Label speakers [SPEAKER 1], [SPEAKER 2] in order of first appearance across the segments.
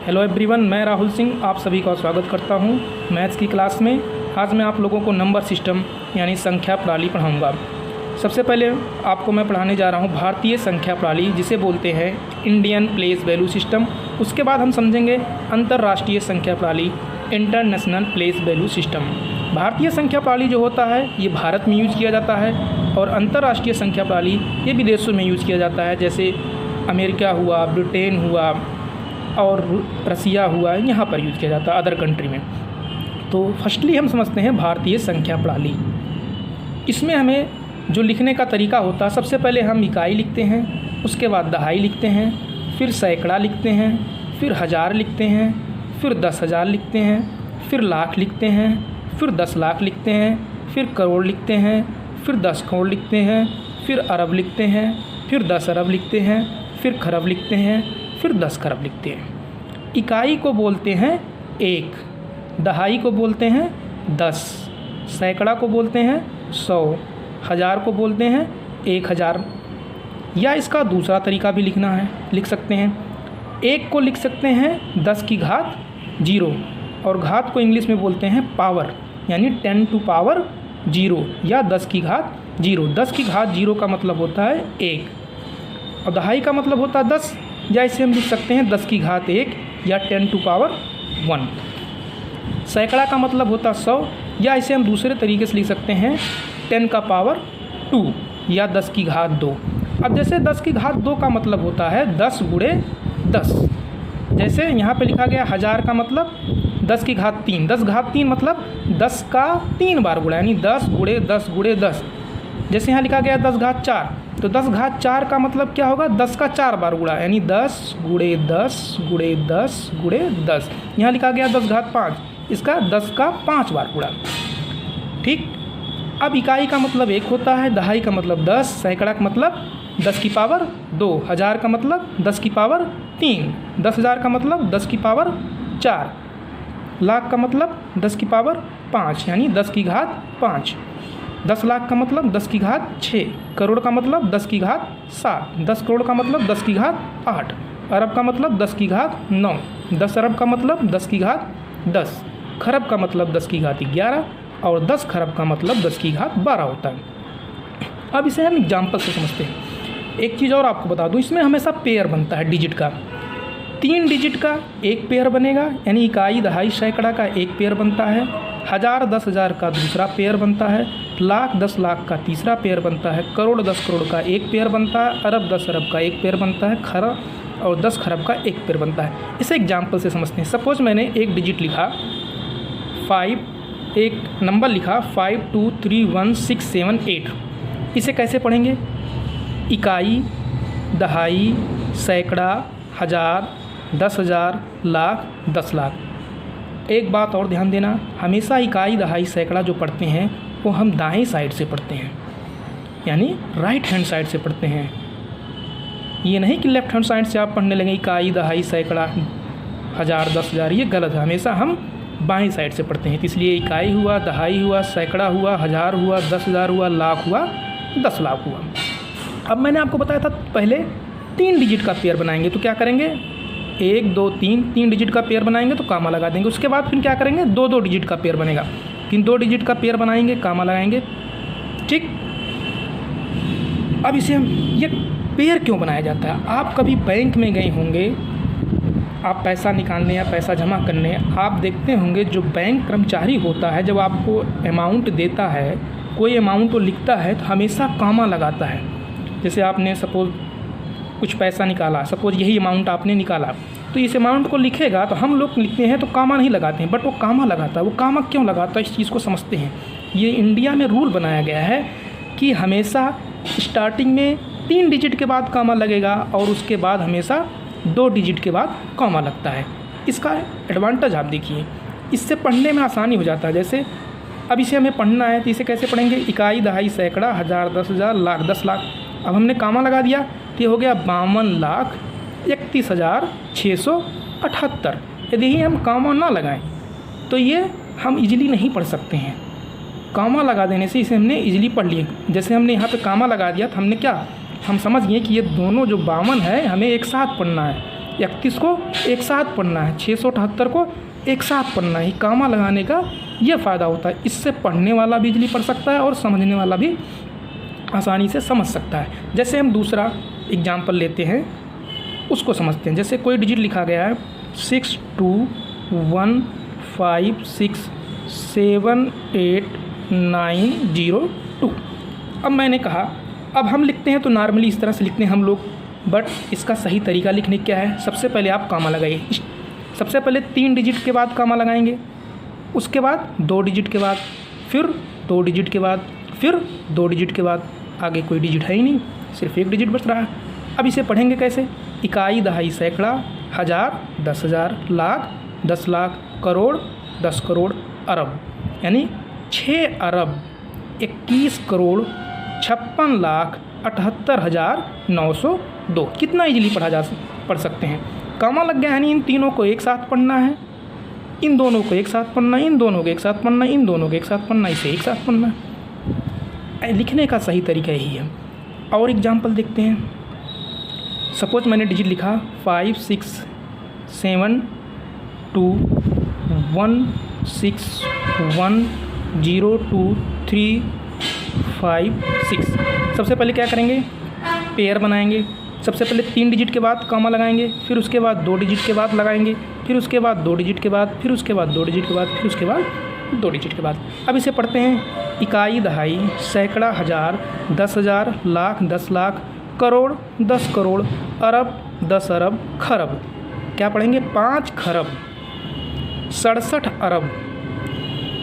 [SPEAKER 1] Hello everyone, मैं राहुल सिंह आप सभी का स्वागत करता हूं मैथ्स की क्लास में। आज मैं आप लोगों को नंबर सिस्टम यानी संख्या प्रणाली पढ़ाऊंगा। सबसे पहले आपको मैं पढ़ाने जा रहा हूं भारतीय संख्या प्रणाली, जिसे बोलते हैं इंडियन प्लेस वैल्यू सिस्टम। उसके बाद हम समझेंगे अंतर्राष्ट्रीय संख्या प्रणाली, इंटरनेशनल प्लेस वैल्यू सिस्टम। भारतीय संख्या प्रणाली जो होता है ये भारत में यूज़ किया जाता है, और अंतर्राष्ट्रीय संख्या प्रणाली ये विदेशों में यूज़ किया जाता है, जैसे अमेरिका हुआ, ब्रिटेन हुआ और रसिया हुआ, यहाँ पर यूज़ किया जाता है अदर कंट्री में। तो फर्स्टली हम समझते हैं भारतीय संख्या प्रणाली। इसमें हमें जो लिखने का तरीका होता है, सबसे पहले हम इकाई लिखते हैं, उसके बाद दहाई लिखते हैं, फिर सैकड़ा लिखते हैं, फिर हज़ार लिखते हैं, फिर 10,000 लिखते हैं, फिर लाख लिखते हैं, फिर 10 लाख लिखते हैं, फिर करोड़ लिखते हैं, फिर 10 करोड़ लिखते हैं, फिर अरब लिखते हैं, फिर 10 अरब लिखते हैं, फिर खरब लिखते हैं, फिर 10 खरब लिखते हैं। इकाई को बोलते हैं 1, दहाई को बोलते हैं 10, सैकड़ा को बोलते हैं 100, हज़ार को बोलते हैं 1000। या इसका दूसरा तरीका भी लिखना है, लिख सकते हैं। 1 को लिख सकते हैं 10 की घात 0, और घात को इंग्लिश में बोलते हैं पावर, यानी 10 टू पावर 0 या 10 की घात 0। 10 की घात 0 का मतलब होता है 1, और दहाई का मतलब होता है 10, या इसे हम लिख सकते हैं 10 की घात 1 या 10 टू पावर 1। सैकड़ा का मतलब होता है 100, या इसे हम दूसरे तरीके से लिख सकते हैं 10 का पावर 2 या 10 की घात 2। अब जैसे 10 की घात 2 का मतलब होता है 10 गुणे 10। जैसे यहाँ पे लिखा गया हज़ार का मतलब 10 की घात 3, 10 घात 3 मतलब 10 का 3 बार गुणा, यानी 10 गुणे 10 गुणे 10। जैसे यहाँ लिखा गया 10 घात 4, तो 10 घात 4 का मतलब क्या होगा, 10 का 4 बार गुणा, यानी 10 गुणे 10 गुणे 10 गुणे 10। यहाँ लिखा गया 10 घात 5, इसका 10 का 5 बार गुणा। ठीक। अब इकाई का मतलब 1 होता है, दहाई का मतलब 10, सैकड़ा का मतलब 10 की पावर 2, हज़ार का मतलब 10 की पावर 3, 10,000 का मतलब 10 की पावर 4, लाख का मतलब 10 की पावर 5 यानी 10 की घात 5, 10 लाख का मतलब 10 की घात 6, करोड़ का मतलब 10 की घात 7, 10 करोड़ का मतलब 10 की घात 8, अरब का मतलब 10 की घात 9, 10 अरब का मतलब 10 की घात 10, खरब का मतलब 10 की घात 11, और 10 खरब का मतलब 10 की घात 12 होता है। अब इसे हम एग्जाम्पल से समझते हैं। एक चीज़ और आपको बता दूं, इसमें हमेशा पेयर बनता है डिजिट का। 3 डिजिट का एक पेयर बनेगा, यानी इकाई दहाई सैकड़ा का एक पेयर बनता है, हज़ार 10,000 का दूसरा पेयर बनता है, लाख 10 लाख का तीसरा पेयर बनता है, करोड़ 10 करोड़ का एक पेयर बनता है, अरब 10 अरब का एक पेयर बनता है, खरब और 10 खरब का एक पेयर बनता है। इसे एग्जाम्पल से समझते हैं। सपोज मैंने एक डिजिट लिखा 5, एक नंबर लिखा 5 2 3 1 6 7 8। इसे कैसे पढ़ेंगे? इकाई, दहाई, सैकड़ा, हज़ार, 10,000, लाख, 10 लाख। एक बात और ध्यान देना, हमेशा इकाई दहाई सैकड़ा जो पढ़ते हैं वो हम दाएं साइड से पढ़ते हैं, यानी राइट हैंड साइड से पढ़ते हैं। ये नहीं कि लेफ्ट हैंड साइड से आप पढ़ने लगे इकाई दहाई सैकड़ा हज़ार 10,000, ये गलत है। हमेशा हम बाएं साइड से पढ़ते हैं। इसलिए इकाई हुआ, दहाई हुआ, सैकड़ा हुआ, हज़ार हुआ, 10,000 हुआ, लाख हुआ, 10 लाख हुआ। अब मैंने आपको बताया था पहले 3 डिजिट का पेयर बनाएंगे तो क्या करेंगे, 1 2 3 डिजिट का पेयर बनाएंगे तो कामा लगा देंगे। उसके बाद फिर क्या करेंगे, 2 डिजिट का पेयर बनेगा, फिर 2 डिजिट का पेयर बनाएंगे, कामा लगाएंगे। ठीक। अब इसे हम ये पेयर क्यों बनाया जाता है? आप कभी बैंक में गए होंगे, आप पैसा निकालने या पैसा जमा करने, आप देखते होंगे जो बैंक कर्मचारी होता है जब आपको अमाउंट देता है, कोई अमाउंट वो लिखता है तो हमेशा कामा लगाता है। जैसे आपने सपोज़ कुछ पैसा निकाला, सपोज़ यही अमाउंट आपने निकाला, तो इस अमाउंट को लिखेगा तो हम लोग लिखते हैं तो कामा नहीं लगाते हैं, बट वो कामा लगाता है। वो कामा क्यों लगाता है, इस चीज़ को समझते हैं। ये इंडिया में रूल बनाया गया है कि हमेशा स्टार्टिंग में 3 डिजिट के बाद कामा लगेगा, और उसके बाद हमेशा 2 डिजिट के बाद कामा लगता है। इसका एडवांटेज आप देखिए, इससे पढ़ने में आसानी हो जाता है। जैसे अब इसे हमें पढ़ना है तो इसे कैसे पढ़ेंगे, इकाई दहाई सैकड़ा हज़ार 10,000 लाख 10 लाख। अब हमने कामा लगा दिया तो ये हो गया 52,31,678। यदि ही हम कामा ना लगाएं तो ये हम इजीली नहीं पढ़ सकते हैं। कामा लगा देने से इसे हमने इजीली पढ़ लिए। जैसे हमने यहाँ पे कामा लगा दिया तो हमने क्या, हम समझ गए कि ये दोनों जो 52 है हमें एक साथ पढ़ना है, 31 को एक साथ पढ़ना है, 678 को एक साथ पढ़ना है। कामा लगाने का ये फ़ायदा होता है, इससे पढ़ने वाला भी इजली पढ़ सकता है और समझने वाला भी आसानी से समझ सकता है। जैसे हम दूसरा एग्जाम्पल लेते हैं, उसको समझते हैं। जैसे कोई डिजिट लिखा गया है 6215678902। अब मैंने कहा, अब हम लिखते हैं तो नॉर्मली इस तरह से लिखते हैं हम लोग, बट इसका सही तरीका लिखने क्या है? सबसे पहले आप कामा लगाइए। सबसे पहले 3 डिजिट के बाद कामा लगाएंगे, उसके बाद 2 डिजिट के बाद, फिर 2 डिजिट के बाद, फिर 2 डिजिट के बाद। आगे कोई डिजिट है ही नहीं, सिर्फ 1 डिजिट बच रहा है। अब इसे पढ़ेंगे कैसे? इकाई, दहाई, सैकड़ा, हज़ार, 10,000, लाख, 10 लाख, करोड़, 10 करोड़, अरब, यानी 6 अरब 21 करोड़ 56,78,902। कितना इजीली पढ़ सकते हैं। कामा लग गया है, यानी इन तीनों को एक साथ पढ़ना है, इन दोनों को एक साथ पढ़ना, इन दोनों को एक साथ पढ़ना, इन दोनों को एक साथ पढ़ना, इसे एक साथ पढ़ना। लिखने का सही तरीका यही है। और एग्जाम्पल देखते हैं। सपोज मैंने डिजिट लिखा 567216102356। सबसे पहले क्या करेंगे? पेयर बनाएंगे। सबसे पहले 3 डिजिट के बाद कामा लगाएंगे, फिर उसके बाद 2 डिजिट के बाद लगाएंगे, फिर उसके बाद 2 डिजिट के बाद, फिर उसके बाद 2 डिजिट के बाद, फिर उसके बाद 2 डिजिट के बाद। अब इसे पढ़ते हैं। इकाई, दहाई, सैकड़ा, हज़ार, 10,000, लाख, 10 लाख, करोड़, 10 करोड़, अरब, 10 अरब, खरब। क्या पढ़ेंगे? 5 खरब 67 अरब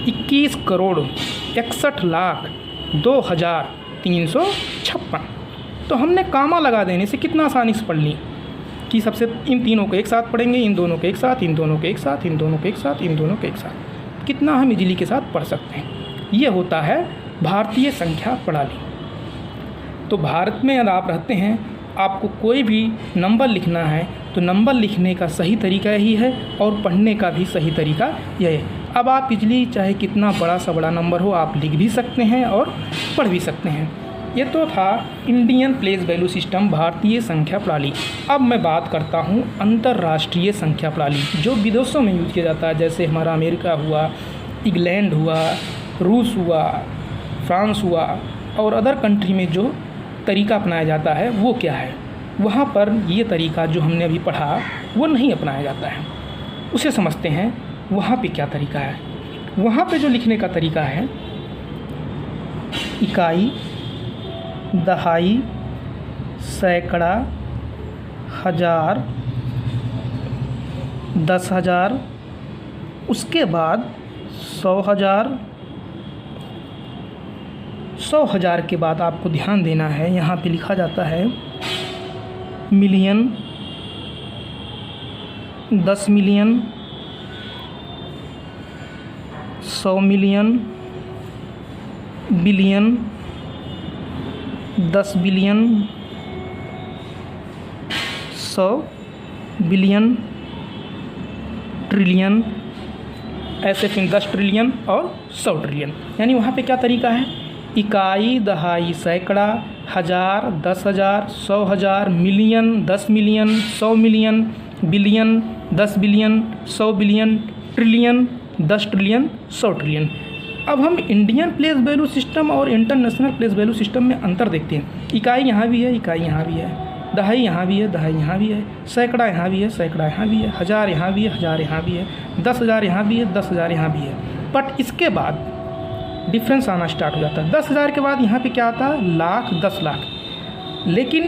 [SPEAKER 1] 21 करोड़ 61 लाख 2,356। तो हमने कामा लगा देने से कितना आसानी से पढ़ ली कि सबसे इन तीनों को एक साथ पढ़ेंगे, इन दोनों को एक साथ, इन दोनों को एक साथ, इन दोनों को एक साथ, इन दोनों को एक साथ। कितना हम इजली के साथ पढ़ सकते हैं। ये होता है भारतीय संख्या प्रणाली। तो भारत में अगर आप रहते हैं, आपको कोई भी नंबर लिखना है तो नंबर लिखने का सही तरीका यही है और पढ़ने का भी सही तरीका यही है। अब आप इजली चाहे कितना बड़ा सा बड़ा नंबर हो, आप लिख भी सकते हैं और पढ़ भी सकते हैं। ये तो था इंडियन प्लेस वैल्यू सिस्टम, भारतीय संख्या प्रणाली। अब मैं बात करता हूँ अंतर्राष्ट्रीय संख्या प्रणाली, जो विदेशों में यूज़ किया जाता है। जैसे हमारा अमेरिका हुआ, इंग्लैंड हुआ, रूस हुआ, फ्रांस हुआ और अदर कंट्री में जो तरीका अपनाया जाता है वो क्या है? वहाँ पर ये तरीका जो हमने अभी पढ़ा वो नहीं अपनाया जाता है। उसे समझते हैं वहाँ पे क्या तरीका है। वहाँ पे जो लिखने का तरीका है, इकाई, दहाई, सैकड़ा, हज़ार, 10,000, उसके बाद 100,000। 100,000 के बाद आपको ध्यान देना है, यहाँ पे लिखा जाता है million, 10 million, 100 million, billion, 10 billion, 100 billion, trillion, ऐसे फिर 10 ट्रिलियन और 100 ट्रिलियन। यानी वहाँ पे क्या तरीका है? इकाई, दहाई, सैकड़ा, हज़ार, 10,000, 100,000, million, 10 million, 100 million, billion, 10 billion, 100 billion, trillion, 10 trillion, 100 trillion. अब हम इंडियन प्लेस वैल्यू सिस्टम और इंटरनेशनल प्लेस वैल्यू सिस्टम में अंतर देखते हैं। इकाई यहाँ भी है, इकाई यहाँ भी है, दहाई यहाँ भी है, दहाई यहाँ भी है, सैकड़ा यहाँ भी है, सैकड़ा यहाँ भी है, हज़ार यहाँ भी है, हज़ार यहाँ भी है, 10,000 यहाँ भी है, 10,000 यहाँ भी है। बट इसके बाद डिफरेंस आना स्टार्ट हो जाता है। 10,000 के बाद यहाँ पे क्या आता है? लाख, 10 लाख। लेकिन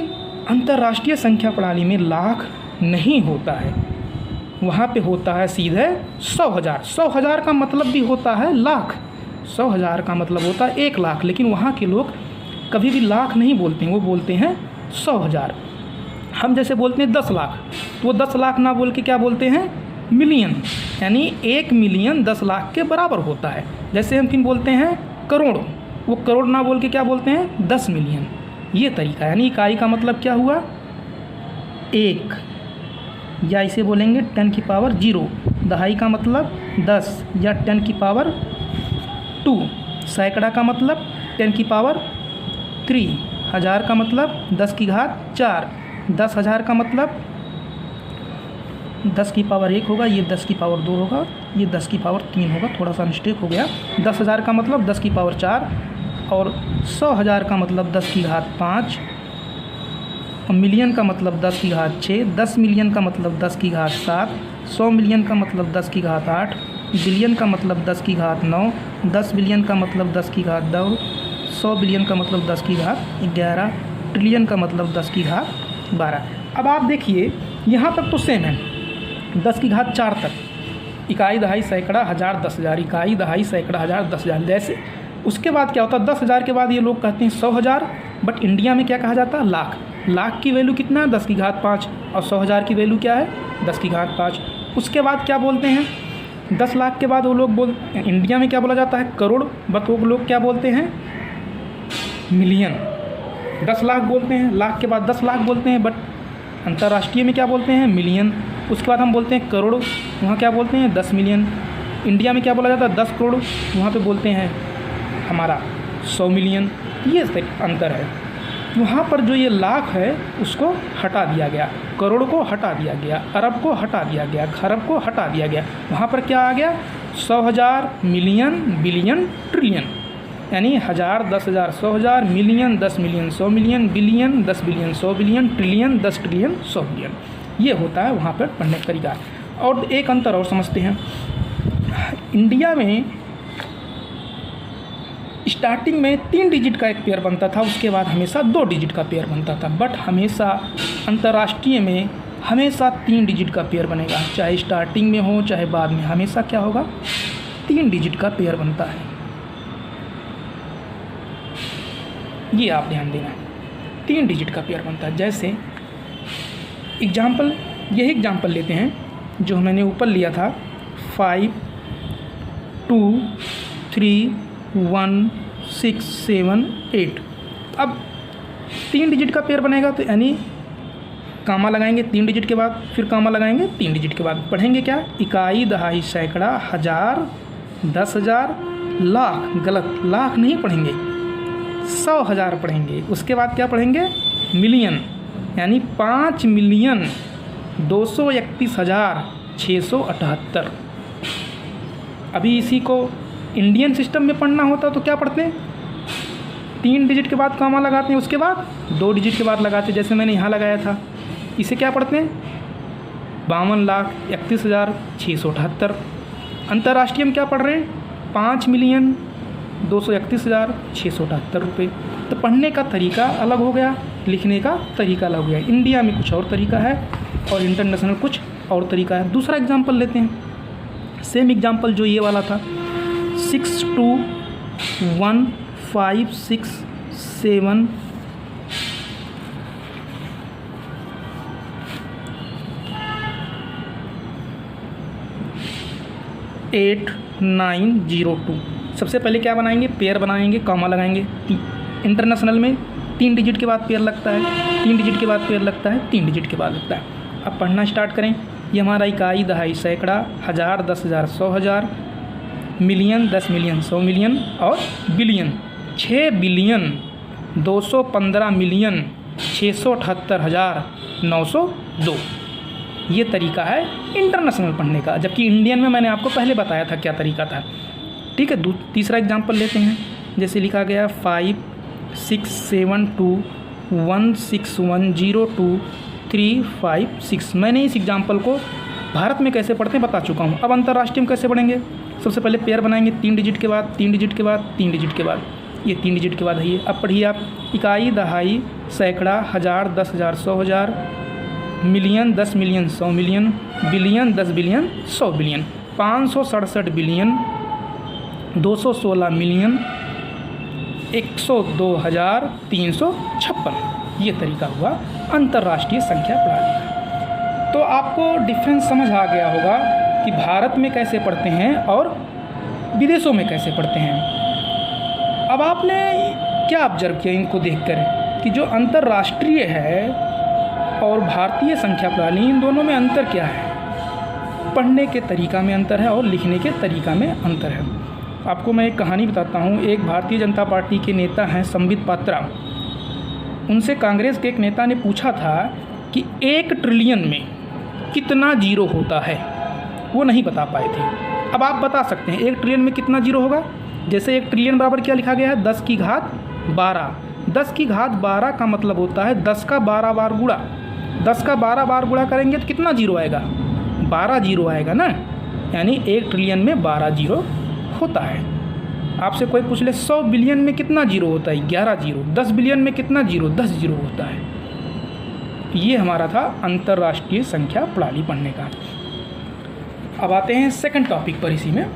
[SPEAKER 1] अंतर्राष्ट्रीय संख्या प्रणाली में लाख नहीं होता है, वहाँ पे होता है सीधे 100,000। 100,000 का मतलब भी होता है लाख, 100,000 का मतलब होता है 1 लाख। लेकिन वहाँ के लोग कभी भी लाख नहीं बोलते हैं, वो बोलते हैं 100,000। हम जैसे बोलते हैं 10 लाख, तो वो 10 लाख ना बोल के क्या बोलते हैं? मिलियन। यानी 1 मिलियन 10 लाख के बराबर होता है। जैसे हम किन बोलते हैं? करोड़, वो करोड़ ना बोल के क्या बोलते हैं? 10 मिलियन। ये तरीका, यानी इकाई का मतलब क्या हुआ? 1, या इसे बोलेंगे 10 की पावर 0। दहाई का मतलब 10 या 10 की पावर 2। सैकड़ा का मतलब 10 की पावर 3। हज़ार का मतलब 10 की घात 4। 10,000 का मतलब 10 की पावर 1 होगा, ये 10 की पावर 2 होगा, ये 10 की पावर 3 होगा, थोड़ा सा मिस्टेक हो गया। 10,000 का मतलब 10 की पावर 4 और 100,000 का मतलब 10 की घात 5 और मिलियन का मतलब 10 की घात 6, 10 मिलियन का मतलब 10 की घात 7, 100 मिलियन का मतलब 10 की घात 8, बिलियन का मतलब 10 की घात 9, 10 बिलियन का मतलब 10 की घात 2, 100 बिलियन का मतलब 10 की घात 11, ट्रिलियन का मतलब 10 की घात 12। अब आप देखिए यहाँ तक तो सेम है, 10 की घात 4 तक, इकाई दहाई सैकड़ा हज़ार 10,000, इकाई दहाई सैकड़ा हज़ार 10,000। जैसे उसके बाद क्या होता है, 10,000 के बाद ये लोग कहते हैं 100,000, बट इंडिया में क्या कहा जाता है, लाख। लाख की वैल्यू कितना है, 10 की घात 5 और 100,000 की वैल्यू क्या है, 10 की घात 5। उसके बाद क्या बोलते हैं, 10 लाख के बाद वो लोग इंडिया में क्या बोला जाता है, करोड़, बट वो लोग क्या बोलते हैं, मिलियन। 10 लाख बोलते हैं, लाख के बाद 10 लाख बोलते हैं, बट अंतर्राष्ट्रीय में क्या बोलते हैं, मिलियन। उसके बाद हम बोलते हैं करोड़, वहाँ क्या बोलते हैं, 10 मिलियन। इंडिया में क्या बोला जाता है, 10 करोड़, वहाँ पे बोलते हैं हमारा 100 मिलियन। ये अंतर है। वहाँ पर जो ये लाख है उसको हटा दिया गया, करोड़ को हटा दिया गया, अरब को हटा दिया गया, खरब को हटा दिया गया। वहाँ पर क्या आ गया, 100,000, मिलियन, बिलियन, ट्रिलियन, यानी 1,000, 10,000, 100,000, million, 10 million, 100 million, billion, 10 billion, 100 billion, trillion, 10 trillion, 100 billion. ये होता है वहाँ पर पढ़ने का तरीका। और एक अंतर और समझते हैं, इंडिया में स्टार्टिंग में 3 डिजिट का एक पेयर बनता था, उसके बाद हमेशा 2 डिजिट का पेयर बनता था, बट हमेशा अंतर्राष्ट्रीय में हमेशा 3 डिजिट का पेयर बनेगा, चाहे स्टार्टिंग में हो चाहे बाद में, हमेशा क्या होगा, 3 डिजिट का पेयर बनता है। ये आप ध्यान देना, 3 डिजिट का पेयर बनता है। जैसे एग्जाम्पल, यही एग्जाम्पल लेते हैं जो मैंने ऊपर लिया था, 5 2 3 1 6 7 8। अब 3 डिजिट का पेयर बनेगा तो यानी कामा लगाएंगे 3 डिजिट के बाद, फिर कामा लगाएंगे 3 डिजिट के बाद, पढ़ेंगे क्या, इकाई दहाई सैकड़ा हज़ार 10,000 लाख, गलत, लाख नहीं पढ़ेंगे, 100,000 पढ़ेंगे। उसके बाद क्या पढ़ेंगे, मिलियन, यानी 5,231,678। अभी इसी को इंडियन सिस्टम में पढ़ना होता तो क्या पढ़ते हैं, 3 डिजिट के बाद कामा लगाते हैं, उसके बाद 2 डिजिट के बाद लगाते हैं, जैसे मैंने यहाँ लगाया था। इसे क्या पढ़ते हैं, 52,31,678। अंतर्राष्ट्रीय में क्या पढ़ रहे हैं, 5,231,678 रुपये। तो पढ़ने का तरीका अलग हो गया, लिखने का तरीका अलग हो गया। इंडिया में कुछ और तरीका है और इंटरनेशनल कुछ और तरीका है। दूसरा एग्जाम्पल लेते हैं, सेम एग्जाम्पल जो ये वाला था, 6 2 1 5 6 7 8 9 0 2। सबसे पहले क्या बनाएंगे, पेयर बनाएंगे, कॉमा लगाएंगे। इंटरनेशनल में 3 डिजिट के बाद पेयर लगता है, 3 डिजिट के बाद पेयर लगता है, 3 डिजिट के बाद लगता है। अब पढ़ना स्टार्ट करें। ये हमारा इकाई दहाई सैकड़ा, हज़ार 10,000 100,000, मिलियन 10 मिलियन 100 मिलियन और बिलियन 6 बिलियन 215 मिलियन 678,902। ये तरीका है इंटरनेशनल पढ़ने का, जबकि इंडियन में मैंने आपको पहले बताया था क्या तरीका था। ठीक है, तीसरा एग्जाम्पल लेते हैं। जैसे लिखा गया 5 6 7 2 1 6 1 0 2 3 5 6। मैंने इस एग्जाम्पल को भारत में कैसे पढ़ते हैं बता चुका हूँ। अब अंतर्राष्ट्रीय में कैसे पढ़ेंगे, सबसे पहले पेयर बनाएंगे 3 डिजिट के बाद, 3 डिजिट के बाद, 3 डिजिट के बाद, ये 3 डिजिट के बाद है ये। अब पढ़िए आप, इकाई दहाई सैकड़ा, हज़ार 10,000 100,000, million 10 million 100 million, billion 10 billion 100 billion, 567 billion 216 million 102,356। ये तरीका हुआ अंतर्राष्ट्रीय संख्या प्रणाली का। तो आपको डिफरेंस समझ आ गया होगा कि भारत में कैसे पढ़ते हैं और विदेशों में कैसे पढ़ते हैं। अब आपने क्या ऑब्जर्व किया इनको देखकर कि जो अंतर्राष्ट्रीय है और भारतीय संख्या प्रणाली, इन दोनों में अंतर क्या है। पढ़ने के तरीका में अंतर है और लिखने के तरीका में अंतर है। आपको मैं एक कहानी बताता हूँ। एक भारतीय जनता पार्टी के नेता हैं संबित पात्रा। उनसे कांग्रेस के एक नेता ने पूछा था कि 1 ट्रिलियन में कितना जीरो होता है, वो नहीं बता पाए थे। अब आप बता सकते हैं 1 ट्रिलियन में कितना जीरो होगा। जैसे 1 ट्रिलियन बराबर क्या लिखा गया है, 10 की घात 12। 10 की घात 12 का मतलब होता है 10 का 12 बार गुणा। 10 का 12 बार गुणा करेंगे तो कितना जीरो आएगा, 12 जीरो आएगा ना, यानी 1 ट्रिलियन में 12 जीरो होता है। आपसे कोई पूछ ले 100 बिलियन में कितना जीरो होता है, 11 जीरो। 10 बिलियन में कितना जीरो, 10 जीरो होता है। ये हमारा था अंतर्राष्ट्रीय संख्या प्रणाली पढ़ने का। अब आते हैं सेकंड टॉपिक पर। इसी में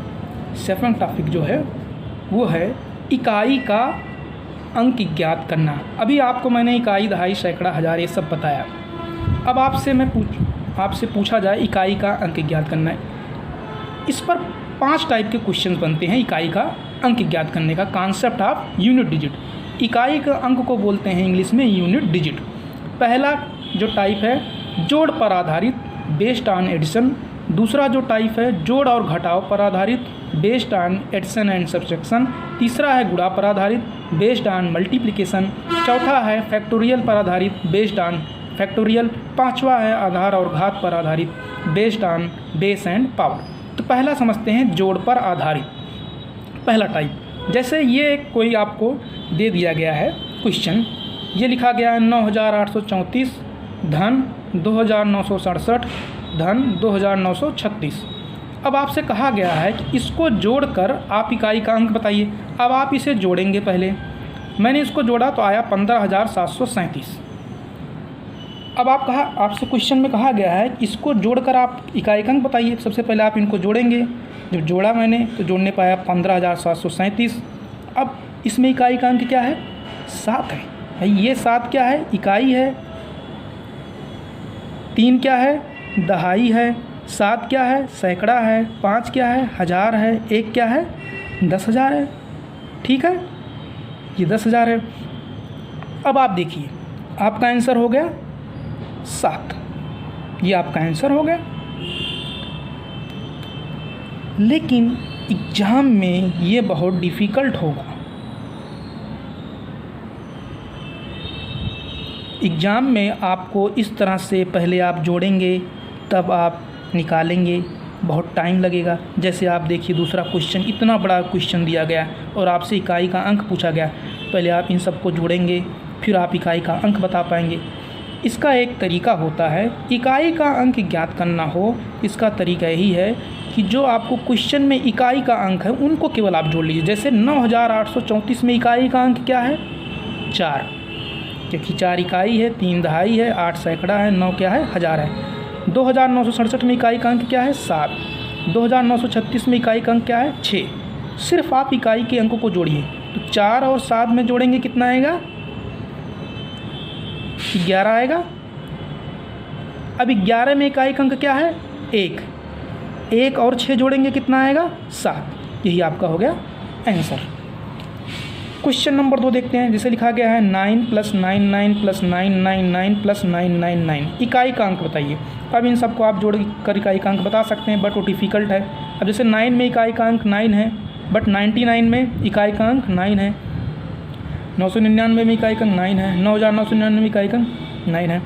[SPEAKER 1] सेकंड टॉपिक जो है वो है इकाई का अंक ज्ञात करना। अभी आपको मैंने इकाई, दहाई, सैकड़ा, हज़ार ये सब बताया। अब आपसे पूछा जाए इकाई का अंक ज्ञात करना है, इस पर 5 टाइप के क्वेश्चन बनते हैं इकाई का अंक ज्ञात करने का। Concept of unit digit. इकाई का अंक को बोलते हैं इंग्लिश में यूनिट डिजिट। पहला जो टाइप है जोड़ पर आधारित, बेस्ड ऑन एडिशन। दूसरा जो टाइप है जोड़ और घटाव पर आधारित, based on addition and subtraction. तीसरा है गुणा पर आधारित, बेस्ड ऑन मल्टीप्लिकेशन। चौथा है फैक्टोरियल पर आधारित, बेस्ड ऑन फैक्टोरियल। पांचवा है आधार और घात पर आधारित, based on base and power. तो पहला समझते हैं जोड़ पर आधारित, पहला टाइप। जैसे ये कोई आपको दे दिया गया है क्वेश्चन, ये लिखा गया है 9834 धन 2967 धन 2936। अब आपसे कहा गया है कि इसको जोड़कर आप इकाई का अंक बताइए। अब आप इसे जोड़ेंगे। पहले मैंने इसको जोड़ा तो आया 15,737। अब आपसे क्वेश्चन में कहा गया है इसको जोड़कर आप इकाई का अंक बताइए। सबसे पहले आप इनको जोड़ेंगे। जब जोड़ा मैंने तो जोड़ने पाया 15,737। अब इसमें इकाई का अंक क्या है, 7 है। भाई ये 7 क्या है, इकाई है। 3 क्या है, दहाई है। 7 क्या है, सैकड़ा है। 5 क्या है, हज़ार है। 1 क्या है, 10,000 है। ठीक है, ये 10,000 है। अब आप देखिए आपका आंसर हो गया 7, ये आपका आंसर हो गया। लेकिन एग्ज़ाम में ये बहुत डिफ़िकल्ट होगा। एग्ज़ाम में आपको इस तरह से पहले आप जोड़ेंगे तब आप निकालेंगे, बहुत टाइम लगेगा। जैसे आप देखिए दूसरा क्वेश्चन, इतना बड़ा क्वेश्चन दिया गया और आपसे इकाई का अंक पूछा गया। पहले आप इन सबको जोड़ेंगे फिर आप इकाई का अंक बता पाएंगे। इसका एक तरीका होता है, इकाई का अंक ज्ञात करना हो, इसका तरीका यही है कि जो आपको क्वेश्चन में इकाई का अंक है उनको केवल आप जोड़ लीजिए। जैसे 9834 में इकाई का अंक क्या है, 4, क्योंकि 4 इकाई है, 3 दहाई है, 8 सैकड़ा है, 9 क्या है, हज़ार है। 2967 में इकाई का अंक क्या है, 7। 2936 में इकाई का अंक क्या है, 6। सिर्फ आप इकाई के अंकों को जोड़िए तो 4 और 7 में जोड़ेंगे कितना आएगा, 11 आएगा। अब 11 में इकाई का अंक क्या है, 1। 1 और 6 जोड़ेंगे कितना आएगा, 7। यही आपका हो गया आंसर। क्वेश्चन नंबर 2 देखते हैं। जैसे लिखा गया है 9 + 99 + 999 + 999, इकाई का अंक बताइए। अब इन सबको आप जोड़ कर इकाई का अंक बता सकते हैं, बट वो डिफ़िकल्ट है। अब जैसे 9 में इकाई का अंक 9 है, बट 99 में इकाई का अंक 9 है। 999 में इकाई का अंक 9 है। 9,999 में इकाई का अंक 9 है।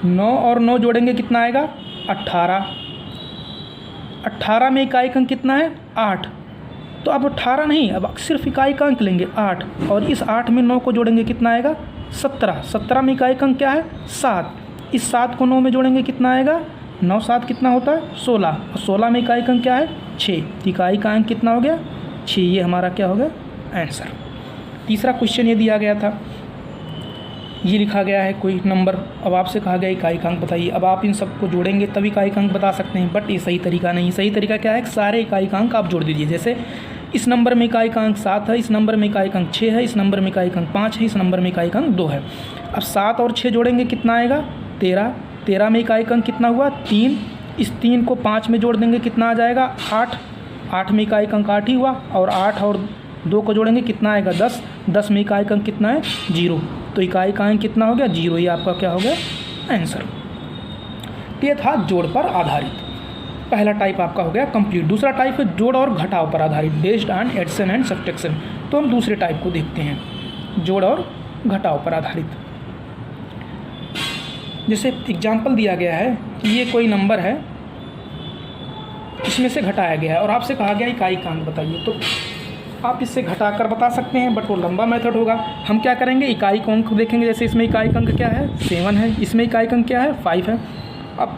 [SPEAKER 1] 9 और 9 जोड़ेंगे कितना आएगा, 18। 18 में इकाई का अंक कितना है, 8। तो अब 18 नहीं, अब सिर्फ इकाई का अंक लेंगे 8, और इस 8 में 9 को जोड़ेंगे कितना आएगा, 17। 17 में इकाई का अंक क्या है, 7। इस 7 को 9 में जोड़ेंगे कितना आएगा, 9 7 कितना होता है, 16। और 16 में इकाई का अंक क्या है, 6। इकाई का अंक कितना हो गया, 6। ये हमारा क्या हो गया आंसर। तीसरा क्वेश्चन ये दिया गया था, ये लिखा गया है कोई नंबर। अब आपसे कहा गया इकाई का अंक बताइए। अब आप इन सबको जोड़ेंगे तभी इकाई का अंक बता सकते हैं, बट ये सही तरीका नहीं। सही तरीका क्या है, सारे इकाई का अंक आप जोड़ दीजिए। जैसे इस नंबर में इकाई का अंक 7 है, इस नंबर में इकाई का अंक 6 है, इस नंबर में इकाई का अंक 5 है, इस नंबर में इकाई का अंक 2 है। अब 7 और 6 जोड़ेंगे कितना आएगा, 13। 13 में इकाई का अंक कितना हुआ, 3। इस 3 को 5 में जोड़ देंगे कितना आ जाएगा, 8। 8 में इकाई का अंक 8 ही हुआ, और 8 और 2 को जोड़ेंगे कितना आएगा, 10। 10 में इकाई का अंक कितना है, 0। तो इकाई का अंक कितना हो गया, 0। ये आपका क्या हो गया आंसर। ये था जोड़ पर आधारित। पहला टाइप आपका हो गया कंप्लीट। दूसरा टाइप है जोड़ और घटाव पर आधारित, based on addition and subtraction. तो हम दूसरे टाइप को देखते हैं, जोड़ और घटाव पर आधारित। जैसे एग्जाम्पल दिया गया है कि ये कोई नंबर है, इसमें से घटाया गया है और आपसे कहा गया इकाई का अंक बताइए, तो आप इससे घटाकर बता सकते हैं, बट वो लंबा मेथड होगा। हम क्या करेंगे, इकाई का अंक देखेंगे। जैसे इसमें इकाई का अंक क्या है, 7 है, इसमें इकाई का अंक क्या है, 5 है। अब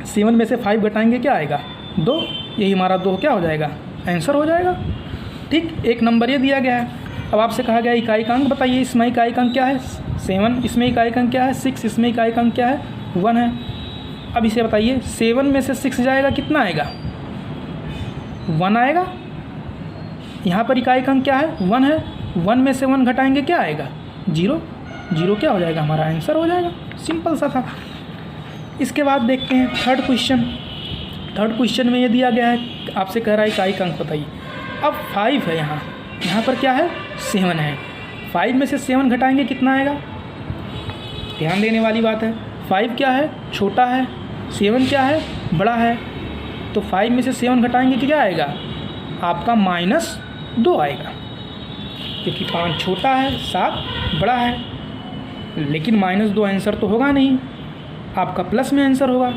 [SPEAKER 1] 7 में से 5 घटाएंगे क्या आएगा, 2। यही हमारा 2 क्या हो जाएगा, आंसर हो जाएगा। ठीक, एक नंबर ये दिया गया है। अब आपसे कहा गया इकाई का अंक बताइए। इसमें इकाई का अंक क्या है, 7, इसमें इकाई का अंक क्या है, 6, इसमें इकाई का अंक क्या है, 1 है। अब इसे बताइए, 7 में से 6 जाएगा कितना आएगा, 1 आएगा। यहाँ पर इकाई का अंक क्या है, 1 है। 1 में से 1 घटाएंगे क्या आएगा, 0। 0 क्या हो जाएगा, हमारा आंसर हो जाएगा। सिंपल सा था। इसके बाद देखते हैं थर्ड क्वेश्चन। थर्ड क्वेश्चन में ये दिया गया है, आपसे कह रहा है इकाई का अंक बताइए। अब 5 है, यहाँ पर क्या है, 7 है। 5 में से 7 घटाएंगे कितना आएगा, ध्यान देने वाली बात है। 5 क्या है, छोटा है, 7 क्या है, बड़ा है। तो 5 में से 7 घटाएंगे कि क्या आएगा, आपका -2 आएगा, क्योंकि 5 छोटा है, 7 बड़ा है। लेकिन -2 आंसर तो होगा नहीं, आपका प्लस में आंसर होगा।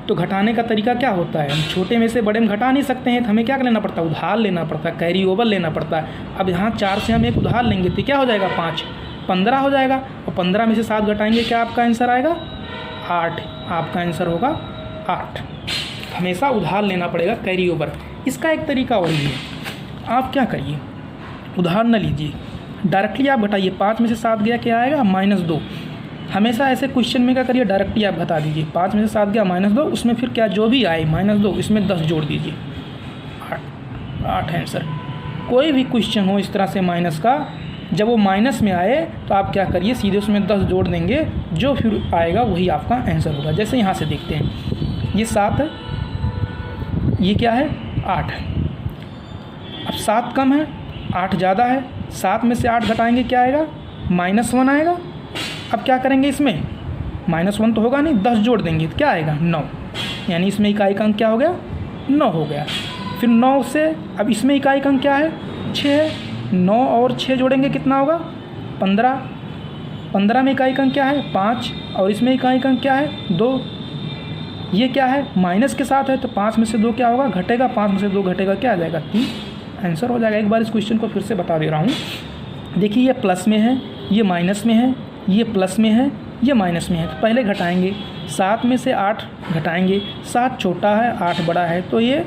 [SPEAKER 1] तो घटाने का तरीका क्या होता है, हम छोटे में से बड़े में घटा नहीं सकते हैं, तो हमें क्या लेना पड़ता है, उधार लेना पड़ता है, कैरी ओवर लेना पड़ता है। अब यहाँ 4 से हम एक उधार लेंगे तो क्या हो जाएगा, 5, 15 हो जाएगा। और 15 में से 7 घटाएंगे, क्या आपका आंसर आएगा, 8। आपका आंसर होगा 8। हमेशा उधार लेना पड़ेगा, कैरी ओवर। इसका एक तरीका और ही है, आप क्या करिए, उधार न लीजिए, डायरेक्टली आप घटाइए। 5 में से 7 गया क्या आएगा, -2। हमेशा ऐसे क्वेश्चन में क्या करिए, डायरेक्टली आप बता दीजिए। 5 में से 7 गया -2, उसमें फिर क्या जो भी आए -2, इसमें 10 जोड़ दीजिए, 8 आंसर। कोई भी क्वेश्चन हो इस तरह से माइनस का, जब वो माइनस में आए तो आप क्या करिए, सीधे उसमें 10 जोड़ देंगे, जो फिर आएगा वही आपका आंसर होगा। जैसे यहाँ से देखते हैं, ये 7 है, ये क्या है, 8 है। अब 7 कम है, 8 ज़्यादा है। 7 में से 8 घटाएंगे क्या आएगा, -1 आएगा। अब क्या करेंगे, इसमें -1 तो होगा नहीं, 10 जोड़ देंगे तो क्या आएगा, 9। यानी इसमें इकाई का अंक क्या हो गया, 9 हो गया। फिर 9 से, अब इसमें इकाई का अंक क्या है, 6 है। 9 और 6 जोड़ेंगे कितना होगा, 15। 15 में इकाई का अंक क्या है, 5, और इसमें इकाई का अंक क्या है, 2। ये क्या है, माइनस के साथ है, तो 5 में से 2 क्या होगा, घटेगा। 5 में से 2 घटेगा क्या आ जाएगा, 3। आंसर हो जाएगा। एक बार इस क्वेश्चन को फिर से बता दे रहा हूँ। देखिए, ये प्लस में है, ये माइनस में है, ये प्लस में है, ये माइनस में है। तो पहले घटाएंगे, 7 में से 8 घटाएंगे। 7 छोटा है, 8 बड़ा है, तो ये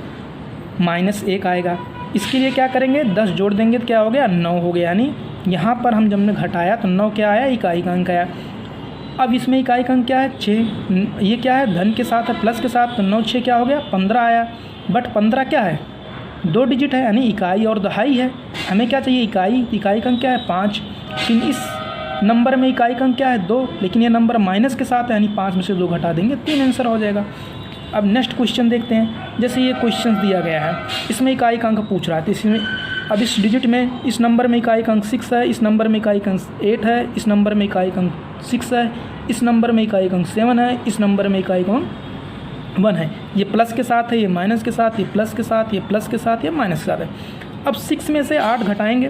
[SPEAKER 1] -1 आएगा। इसके लिए क्या करेंगे, 10 जोड़ देंगे तो क्या हो गया, 9 हो गया। यानी यहाँ पर हम जब ने घटाया तो 9 क्या आया, इकाई का अंक आया। अब इसमें इकाई का अंक क्या है, 6। ये क्या है, धन के साथ है, प्लस के साथ, तो 9 6 क्या हो गया, 15 आया। बट 15 क्या है, 2 डिजिट है, यानी इकाई और दहाई है। हमें क्या चाहिए, इकाई का अंक क्या है, 5। फिर इस नंबर में इकाई का अंक क्या है, 2, लेकिन ये नंबर माइनस के साथ है, यानी 5 में से 2 घटा देंगे, 3 आंसर हो जाएगा। अब नेक्स्ट क्वेश्चन देखते हैं। जैसे ये क्वेश्चन दिया गया है, इसमें इकाई का अंक पूछ रहा है, तो इसमें अब इस डिजिट में, इस नंबर में इकाई का अंक 6 है, इस नंबर में इकाई का अंक 8 है, इस नंबर में इकाई का अंक 6 है, इस नंबर में इकाई का अंक 7 है, इस नंबर में इकाई का अंक 1 है। ये प्लस के साथ है, ये माइनस के साथ, ये प्लस के साथ, ये प्लस के साथ, ये माइनस के साथ है। अब 6 में से 8 घटाएंगे,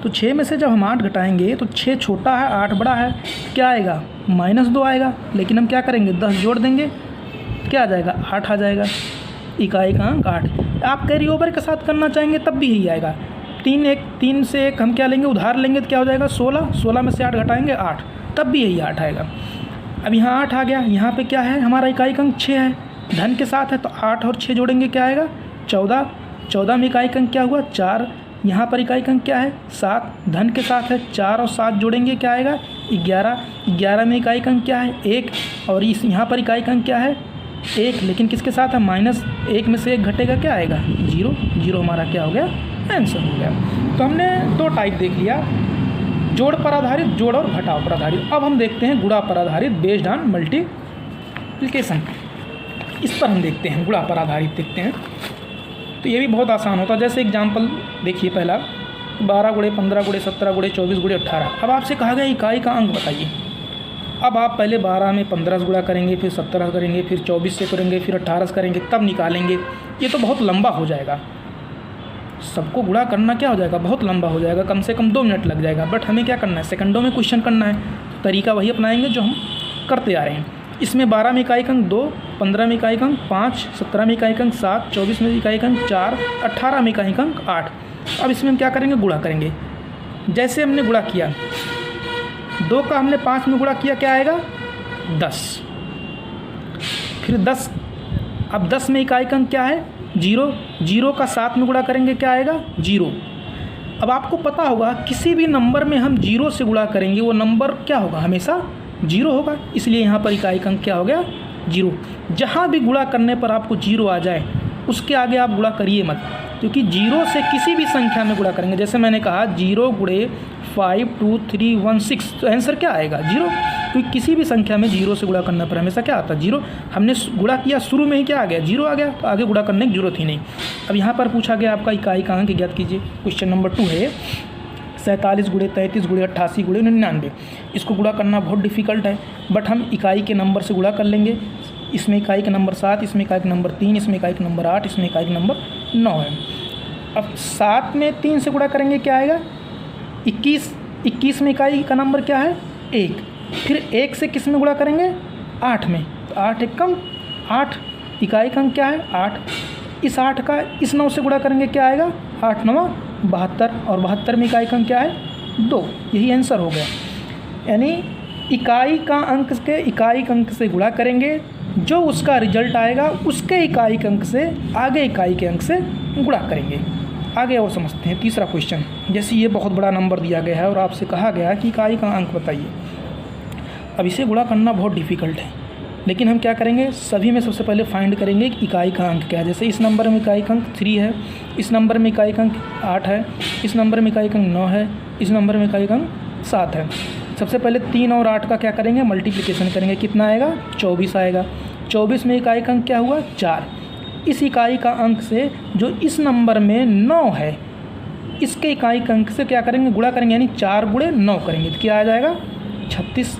[SPEAKER 1] तो 6 में से जब हम 8 घटाएंगे तो 6 छोटा है, 8 बड़ा है, क्या आएगा, -2 आएगा। लेकिन हम क्या करेंगे, 10 जोड़ देंगे, क्या आ जाएगा, 8 आ जाएगा। इकाई का अंक 8। आप कैरी ओवर के साथ करना चाहेंगे तब भी यही आएगा। 3 से 1 हम क्या लेंगे, उधार लेंगे तो क्या हो जाएगा, 16। 16 में से 8 घटाएंगे, 8, तब भी यही 8 आएगा। अब यहाँ 8 आ गया। यहाँ पे क्या है, हमारा इकाई का अंक 6 है, धन के साथ है, तो 8 और 6 जोड़ेंगे क्या आएगा, 14। 14 में इकाई का अंक क्या हुआ, 4। यहाँ पर इकाई का अंक क्या है, 7, धन के साथ है, 4 और 7 जोड़ेंगे क्या आएगा, 11। 11 में इकाई का अंक क्या है, 1, और इस यहाँ पर इकाई का अंक क्या है, 1, लेकिन किसके साथ है, -1 में से 1 घटेगा क्या आएगा, 0। 0 हमारा क्या हो गया, आंसर हो गया। तो हमने 2 टाइप देख लिया, जोड़ पर आधारित, जोड़ और घटाव पर आधारित। अब हम देखते हैं गुणा पर आधारित, बेस्ड ऑन मल्टीप्लिकेशन। इस पर हम देखते हैं, गुणा पर आधारित देखते हैं। तो ये भी बहुत आसान होता है। जैसे एग्जाम्पल देखिए, पहला 12 × 15 × 17 × 24 × 18। अब आपसे कहा गया इकाई का अंक बताइए। अब आप पहले 12 में 15 से गुणा करेंगे, फिर 17 करेंगे, फिर 24 से करेंगे, फिर 18 से करेंगे, तब निकालेंगे। ये तो बहुत लंबा हो जाएगा, सबको गुणा करना क्या हो जाएगा, बहुत लंबा हो जाएगा, कम से कम 2 मिनट लग जाएगा। बट हमें क्या करना है, सेकंडों में क्वेश्चन करना है। तरीका वही अपनाएंगे जो हम करते आ रहे हैं। इसमें 12 में इकाई अंक 2, 15 में इकाई अंक 5, 17 में इकाई अंक 7, 24 में इकाई अंक 4, 18 में इकाई अंक 8। अब इसमें हम क्या करेंगे, गुणा करेंगे। जैसे हमने गुणा किया, 2 का हमने 5 में गुणा किया, क्या आएगा 10। फिर 10, अब 10 में इकाई अंक क्या है 0, 0 का 7 में गुणा करेंगे, क्या आएगा 0। अब आपको पता होगा किसी भी नंबर में हम 0 से गुणा करेंगे वो नंबर क्या होगा, हमेशा 0 होगा। इसलिए यहाँ पर इकाई अंक क्या हो गया 0। जहाँ भी गुणा करने पर आपको 0 आ जाए उसके आगे आप गुणा करिए मत, क्योंकि 0 से किसी भी संख्या में गुणा करेंगे। जैसे मैंने कहा 0 गुणे 5 2 3 1 6, तो आंसर क्या आएगा 0, क्योंकि किसी भी संख्या में 0 से गुणा करने पर हमेशा क्या आता है 0। हमने गुणा किया, शुरू में ही क्या आ गया 0 आ गया, तो आगे गुणा करने की जरूरत ही नहीं। अब यहाँ पर पूछा गया आपका इकाई का अंक ज्ञात कीजिए। क्वेश्चन नंबर 2 है 47 गुणे 33 गुणे 88 गुणे 99। इसको गुणा करना बहुत डिफिकल्ट है, बट हम इकाई के नंबर से गुणा कर लेंगे। इसमें इकाई का नंबर 7, इसमें इकाई का नंबर 3, इसमें इकाई का नंबर 8, इसमें इकाई का नंबर 9 है। अब 7 में 3 से गुणा करेंगे, क्या आएगा 21। 21 में इकाई का नंबर क्या है 1। फिर 1 से किस में गुणा करेंगे 8 में, तो 8 एक कम 8, इकाई का अंक क्या है 8। इस 8 का इस 9 से गुणा करेंगे, क्या आएगा 8 9 72, और 72 में इकाई का अंक क्या है 2। यही आंसर हो गया। यानी इकाई का अंक के इकाई के अंक से गुणा करेंगे, जो उसका रिजल्ट आएगा उसके इकाई के अंक से आगे इकाई के अंक से गुणा करेंगे। आगे और समझते हैं तीसरा क्वेश्चन। जैसे ये बहुत बड़ा नंबर दिया गया है और आपसे कहा गया है कि इकाई का अंक बताइए। अब इसे गुणा करना बहुत डिफ़िकल्ट है, लेकिन हम क्या करेंगे, सभी में सबसे पहले फाइंड करेंगे कि इकाई का अंक क्या है। जैसे इस नंबर में इकाई का अंक 3 है, इस नंबर में इकाई का अंक 8 है, इस नंबर में इकाई का अंक 9 है, इस नंबर में इकाई का अंक 7 है। सबसे पहले 3 और 8 का क्या करेंगे, मल्टीप्लिकेशन करेंगे। कितना आएगा 24 आएगा। 24 में इकाई का अंक क्या हुआ 4। इस इकाई का अंक से जो इस नंबर में 9 है, इसके इकाई का अंक से क्या करेंगे, गुणा करेंगे, यानी 4 गुणे 9 करेंगे, तो क्या आ जाएगा 36।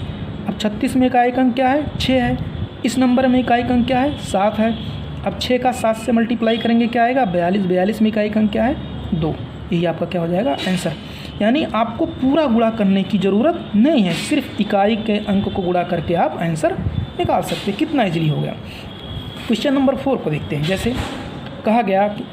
[SPEAKER 1] अब 36 में इकाई का अंक क्या है 6 है, इस नंबर में इकाई का अंक क्या है 7 है। अब 6 का 7 से मल्टीप्लाई करेंगे, क्या आएगा 42। 42 में इकाई का अंक क्या है 2। यही आपका क्या हो जाएगा आंसर। यानी आपको पूरा गुणा करने की ज़रूरत नहीं है, सिर्फ इकाई के अंक को गुणा करके आप आंसर निकाल सकते हैं। कितना इजीली हो गया। क्वेश्चन नंबर 4 को देखते हैं। जैसे कहा गया कि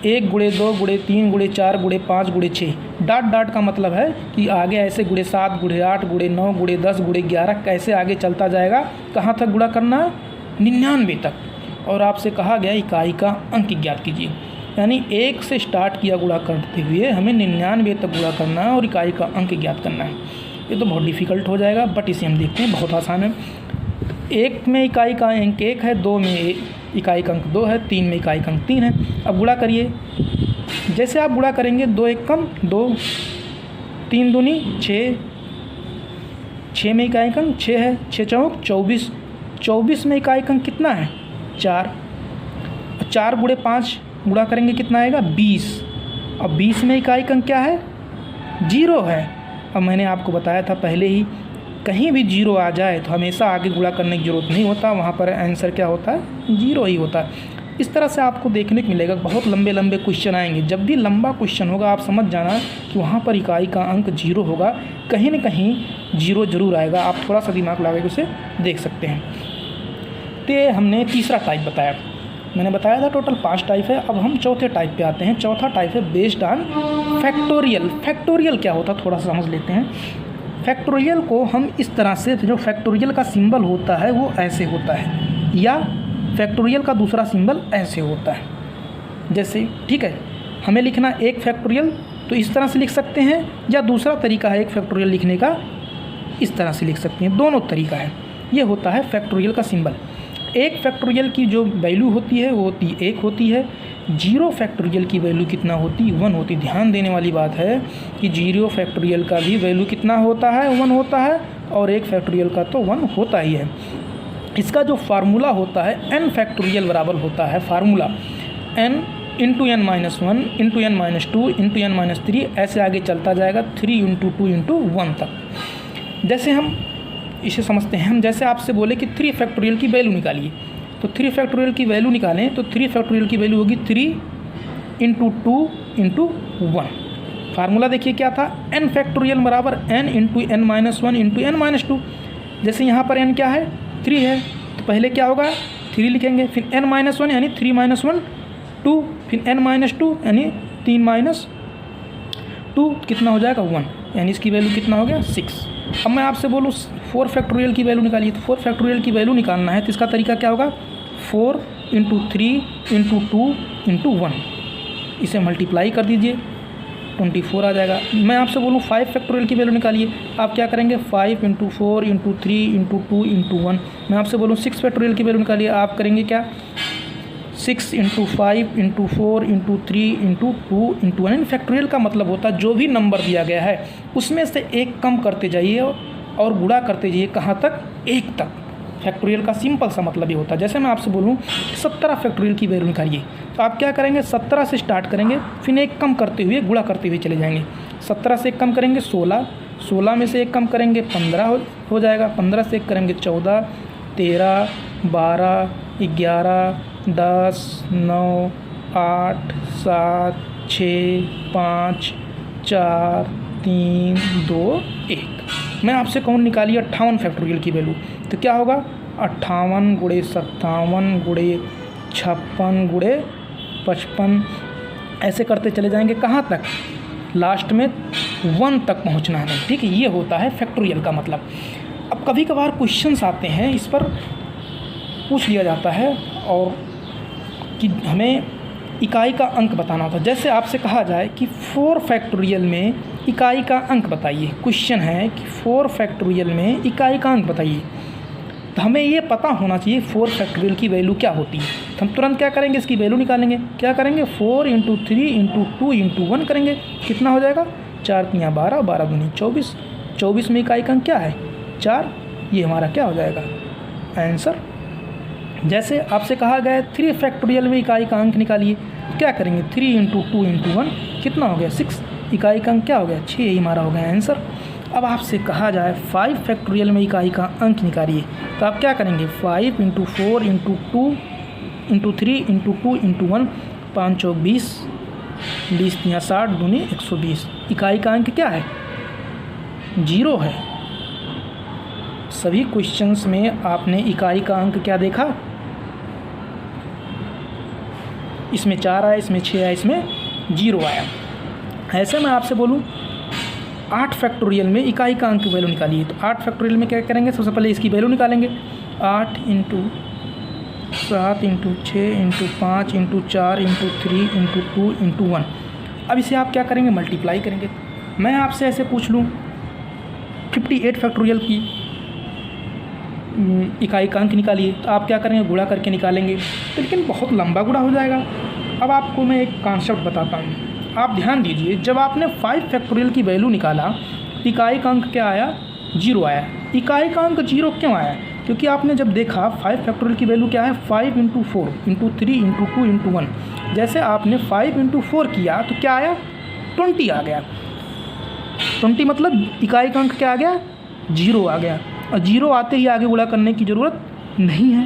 [SPEAKER 1] 1 गुणे 2 गुणे 3 गुणे 4 गुणे 5 गुणे 6, डाट डाट का मतलब है कि आगे ऐसे गुणे 7 गुणे 8 गुणे 9 गुणे 10 गुणे 11 कैसे आगे चलता जाएगा, कहाँ तक गुणा करना है 99 तक। और आपसे कहा गया इकाई का अंक ज्ञात कीजिए, यानी 1 से स्टार्ट किया गुणा करते हुए हमें 99 तक गुणा करना है और इकाई का अंक ज्ञात करना है। ये तो बहुत डिफ़िकल्ट हो जाएगा, बट इसे हम देखते हैं, बहुत आसान है। 1 में इकाई का अंक 1 है, 2 में इकाई का अंक 2 है, 3 में इकाई का अंक 3 है। अब गुणा करिए। जैसे आप गुणा करेंगे 2 1 कम 2, 3 दूनी 6, 6 में इकाई का अंक 6 है, 6 चौक 24। 24 में इकाई का अंक कितना है 4। 4 गुणे 5 गुणा करेंगे, कितना आएगा 20। अब 20 में इकाई का अंक क्या है 0 है। अब मैंने आपको बताया था पहले ही, कहीं भी 0 आ जाए तो हमेशा आगे गुणा करने की ज़रूरत नहीं होता, वहाँ पर आंसर क्या होता है 0 ही होता है। इस तरह से आपको देखने को मिलेगा, बहुत लंबे लंबे क्वेश्चन आएंगे। जब भी लंबा क्वेश्चन होगा आप समझ जाना कि वहाँ पर इकाई का अंक 0 होगा, कहीं न कहीं 0 जरूर आएगा। आप थोड़ा सा दिमाग लगा के उसे देख सकते हैं। तो हमने तीसरा टाइप बताया, मैंने बताया था टोटल 5 टाइप है। अब हम चौथे टाइप पे आते हैं। चौथा टाइप है बेस्ड ऑन फैक्टोरियल। फैक्टोरियल क्या होता है थोड़ा सा समझ लेते हैं। फैक्टोरियल को हम इस तरह से, जो फैक्टोरियल का सिंबल होता है वो ऐसे होता है, या फैक्टोरियल का दूसरा सिंबल ऐसे होता है। जैसे ठीक है, हमें लिखना 1 फैक्टोरियल तो इस तरह से लिख सकते हैं, या दूसरा तरीका है 1 फैक्टोरियल लिखने का, इस तरह से लिख सकते हैं। दोनों तरीका है। ये होता है फैक्टोरियल का सिंबल। 1 फैक्टोरियल की जो वैल्यू होती है वो होती 1 होती है। 0 फैक्टोरियल की वैल्यू कितना होती 1 होती। ध्यान देने वाली बात है कि 0 फैक्टोरियल का भी वैल्यू कितना होता है 1 होता है, और 1 फैक्टोरियल का तो 1 होता ही है। इसका जो फार्मूला होता है n फैक्टोरियल बराबर होता है formula n into n minus 1 into n minus 2 into n minus 3, ऐसे आगे चलता जाएगा 3 इंटू 2 इंटू 1 तक। जैसे हम इसे समझते हैं, हम जैसे आपसे बोले कि 3 फैक्टोरियल की वैल्यू निकालिए, तो 3 फैक्टोरियल की वैल्यू निकालें तो 3 फैक्टोरियल की वैल्यू होगी 3 इंटू 2 इंटू 1। फार्मूला देखिए क्या था, n फैक्टोरियल बराबर n into n minus one into n minus two. जैसे यहाँ पर n क्या है 3 है, तो पहले क्या होगा 3 लिखेंगे, फिर n माइनस वन यानी 3 माइनस वन 2, फिर n माइनस टू यानी 3 माइनस 2 कितना हो जाएगा 1, यानी इसकी वैल्यू कितना हो गया 6। अब मैं आपसे बोलूँ 4 फैक्टोरियल की वैल्यू निकालिए, तो 4 फैक्टोरियल की वैल्यू निकालना है तो इसका तरीका क्या होगा 4 इंटू 3 इंटू 2 इंटू 1, इसे मल्टीप्लाई कर दीजिए 24 आ जाएगा। मैं आपसे बोलूँ 5 फैक्टोरियल की वैल्यू निकालिए, आप क्या करेंगे 5 इंटू 4 इंटू 3 इंटू 2 इंटू 1। मैं आपसे बोलूँ 6 फैक्टोरियल की वैल्यू निकालिए, आप करेंगे क्या 6 into 5 into 4 into 3 into 2 into 1। Factorial का मतलब होता है जो भी नंबर दिया गया है उसमें से एक कम करते जाइए और गुणा करते जाइए, कहाँ तक 1 तक। फैक्टोरियल का सिंपल सा मतलब ये होता है। जैसे मैं आपसे बोलूँ 17 फैक्टोरियल की वैल्यू निकालिए, तो आप क्या करेंगे 17 से स्टार्ट करेंगे, फिर एक कम करते हुए गुणा करते हुए चले जाएंगे। 17 से एक कम करेंगे 16, 16 में से एक कम करेंगे 15 हो जाएगा, 15 से एक करेंगे 14, 13, 12, 11, 10, 9, 8, 7, 6, 5, 4, 3, 2, 1। मैं आपसे कहूँ निकालिए 58 फैक्टोरियल की वैल्यू, तो क्या होगा 58 गुणे 57 गुणे 56 गुणे 55, ऐसे करते चले जाएंगे कहाँ तक, लास्ट में 1 तक पहुँचना है। ठीक है, ये होता है फैक्टोरियल का मतलब। अब कभी कभार क्वेश्चंस आते हैं, इस पर पूछ लिया जाता है और कि हमें इकाई का अंक बताना होता है। जैसे आपसे कहा जाए कि 4 फैक्टोरियल में इकाई का अंक बताइए, क्वेश्चन है कि 4 फैक्टोरियल में इकाई का अंक बताइए, तो हमें ये पता होना चाहिए 4 फैक्टोरियल की वैल्यू क्या होती है। तो हम तुरंत क्या करेंगे, इसकी वैल्यू निकालेंगे। क्या करेंगे 4 इंटू 3 इंटू 2 इंटू 1 करेंगे, कितना हो जाएगा 4 3 12, 12 दूनी 24, 24 में इकाई का अंक क्या है 4, ये हमारा क्या हो जाएगा आंसर। जैसे आपसे कहा गया है 3 फैक्टोरियल में इकाई का अंक निकालिए, क्या करेंगे 3 इंटू 2 इंटू 1 कितना हो गया 6, इकाई का अंक क्या हो गया 6, यही हमारा हो गया आंसर। अब आपसे कहा जाए 5 फैक्टोरियल में इकाई का अंक निकालिए, तो आप क्या करेंगे 5 into 4 into 2 into 3 into 2 into 1, 5 चौक 20, 20 तिया 60 दूनी 120, इकाई का अंक क्या है 0 है। सभी क्वेश्चंस में आपने इकाई का अंक क्या देखा, इसमें 4 आया, इसमें 6 आया, इसमें 0 आया। ऐसे मैं आपसे बोलूँ 8 फैक्टोरियल में इकाई का अंक की वैल्यू निकालिए, तो 8 फैक्टोरियल में क्या करेंगे, सबसे पहले इसकी वैल्यू निकालेंगे 8 into 7 into 6 into 5 into 4 into 3 into 2 into 1। अब इसे आप क्या करेंगे मल्टीप्लाई करेंगे। मैं आपसे ऐसे पूछ लूँ 58 फैक्टोरियल की इकाई का अंक निकालिए, तो आप क्या करेंगे गुणा करके निकालेंगे, तो लेकिन बहुत लंबा गुणा हो जाएगा। अब आपको मैं एक कॉन्सेप्ट बताता हूँ, आप ध्यान दीजिए। जब आपने 5 फैक्टोरियल की वैल्यू निकाला, इकाई का अंक क्या आया 0 आया। इकाई का अंक 0 क्यों आया, क्योंकि आपने जब देखा 5 फैक्टोरियल की वैल्यू क्या है 5 इंटू 4 इंटू 3 इंटू 2 इंटू 1। जैसे आपने 5 इंटू 4 किया तो क्या आया 20 आ गया। 20 मतलब इकाई का अंक क्या आ गया 0 आ गया, और 0 आते ही आगे गुणा करने की ज़रूरत नहीं है।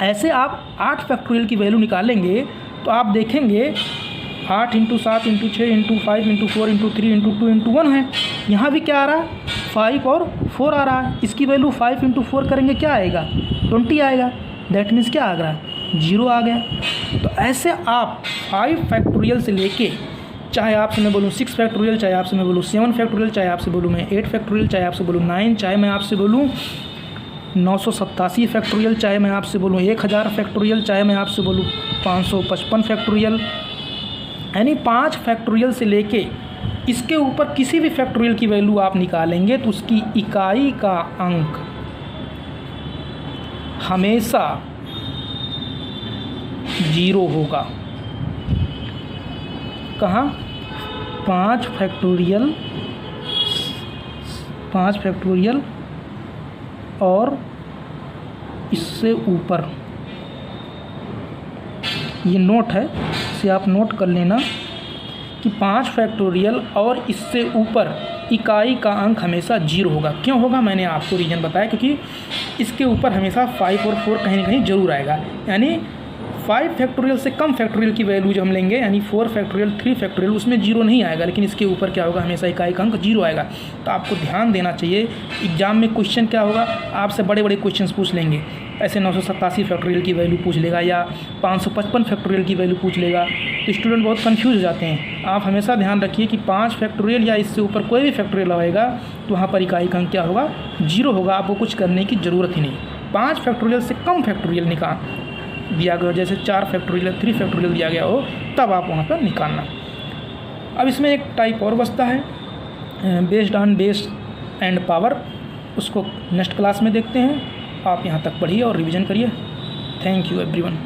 [SPEAKER 1] ऐसे आप 8 फैक्टोरियल की वैल्यू निकालेंगे तो आप देखेंगे 8 into 7 into 6 into 5 into 4 into 3 into 2 into 1 है। यहाँ भी क्या आ रहा है 5 और 4 आ रहा है। इसकी वैल्यू 5 इंटू 4 करेंगे क्या आएगा 20 आएगा। दैट मीन्स क्या आ रहा है 0 आ गया। तो ऐसे आप 5 फैक्टोरियल से लेके, चाहे आपसे मैं बोलूँ 6 फैक्टोरियल, चाहे आपसे मैं बोलूँ 7 फैक्टोरियल, चाहे आपसे बोलूँ मैं 8 फैक्टोरियल, चाहे आपसे बोलूँ 9, चाहे मैं आपसे बोलूँ 987 फैक्टोरियल, चाहे मैं आपसे बोलूँ 1000 फैक्टोरियल, चाहे मैं आपसे बोलूँ 555 फैक्टोरियल, यानी 5 फैक्टोरियल से लेके इसके ऊपर किसी भी फैक्टोरियल की वैल्यू आप निकालेंगे तो उसकी इकाई का अंक हमेशा 0 होगा। कहाँ 5 फैक्टोरियल और इससे ऊपर, ये नोट है, इसे आप नोट कर लेना कि 5 फैक्टोरियल और इससे ऊपर इकाई का अंक हमेशा 0 होगा। क्यों होगा मैंने आपको रीज़न बताया, क्योंकि इसके ऊपर हमेशा 5 और 4 कहीं ना कहीं ज़रूर आएगा। यानी 5 फैक्टोरियल से कम फैक्टोरियल की वैल्यू जब हम लेंगे यानी 4 फैक्टोरियल 3 फैक्टोरियल उसमें जीरो नहीं आएगा, लेकिन इसके ऊपर क्या होगा, हमेशा इकाई अंक जीरो आएगा। तो आपको ध्यान देना चाहिए एग्जाम में क्वेश्चन क्या होगा, आपसे बड़े बड़े क्वेश्चन पूछ लेंगे, ऐसे 987 फैक्टोरियल की वैल्यू पूछ लेगा या 555 फैक्टोरियल की वैल्यू पूछ लेगा, तो स्टूडेंट बहुत कंफ्यूज हो जाते हैं। आप हमेशा ध्यान रखिए कि 5 फैक्टोरियल या इससे ऊपर कोई भी फैक्टोरियल आएगा तो वहाँ पर इकाई अंक क्या होगा, जीरो होगा। आपको कुछ करने की ज़रूरत ही नहीं। 5 फैक्टोरियल से कम फैक्टोरियल दिया गया हो, जैसे 4 फैक्टोरियल 3 फैक्टोरियल दिया गया हो, तब आप वहाँ पर निकालना। अब इसमें एक टाइप और बचता है based on base and power, उसको नेक्स्ट क्लास में देखते हैं। आप यहाँ तक पढ़िए और रिवीजन करिए। Thank you everyone.